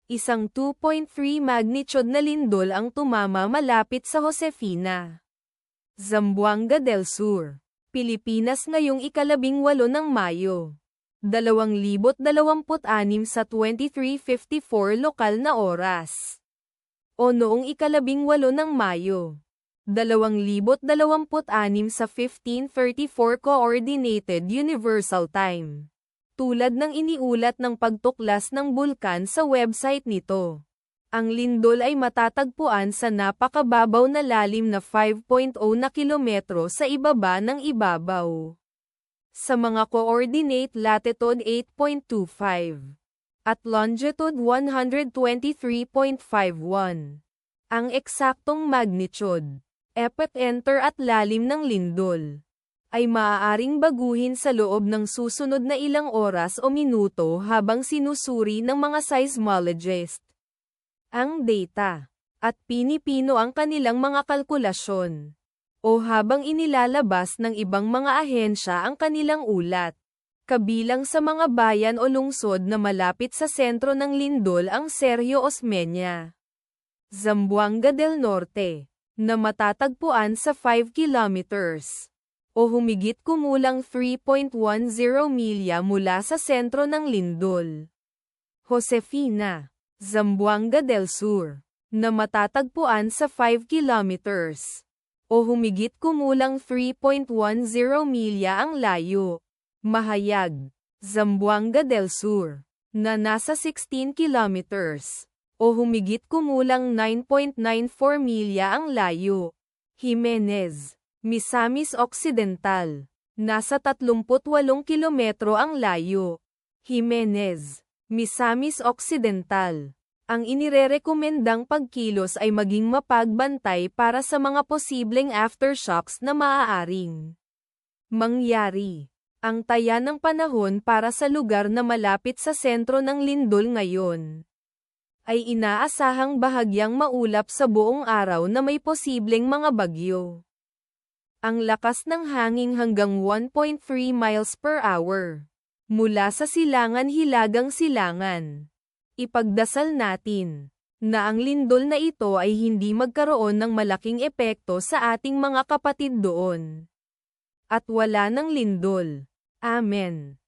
Isang 2.3 magnitude na lindol ang tumama malapit sa Josefina, Zamboanga del Sur, Pilipinas ngayong ika-18 ng Mayo, 2026 sa 23:54 lokal na oras. O noong ika-18 ng Mayo, 2026 sa 15:34 Coordinated Universal Time. Tulad ng iniulat ng pagtuklas ng bulkan sa website nito, ang lindol ay matatagpuan sa napakababaw na lalim na 5.0 na kilometro sa ibaba ng ibabaw. Sa mga coordinate latitude 8.25 at longitude 123.51. Ang eksaktong magnitude, epicenter at lalim ng lindol ay maaaring baguhin sa loob ng susunod na ilang oras o minuto habang sinusuri ng mga seismologist ang data, at pinipino ang kanilang mga kalkulasyon, o habang inilalabas ng ibang mga ahensya ang kanilang ulat. Kabilang sa mga bayan o lungsod na malapit sa sentro ng lindol ang Sergio Osmeña, Zamboanga del Norte, na matatagpuan sa 5 kilometers o humigit kumulang 3.10 milya mula sa sentro ng lindol. Josefina, Zamboanga del Sur, na matatagpuan sa 5 kilometers o humigit kumulang 3.10 milya ang layo. Mahayag, Zamboanga del Sur, na nasa 16 kilometers o humigit kumulang 9.94 milya ang layo. Jimenez, Misamis Occidental, nasa 38 kilometro ang layo. Jimenez, Misamis Occidental. Ang inirerekomendang pagkilos ay maging mapagbantay para sa mga posibleng aftershocks na maaaring mangyari. Ang taya ng panahon para sa lugar na malapit sa sentro ng lindol ngayon ay inaasahang bahagyang maulap sa buong araw na may posibleng mga bagyo. Ang lakas ng hangin hanggang 1.3 miles per hour mula sa silangan hilagang silangan. Ipagdasal natin na ang lindol na ito ay hindi magkaroon ng malaking epekto sa ating mga kapatid doon. At wala ng lindol. Amen.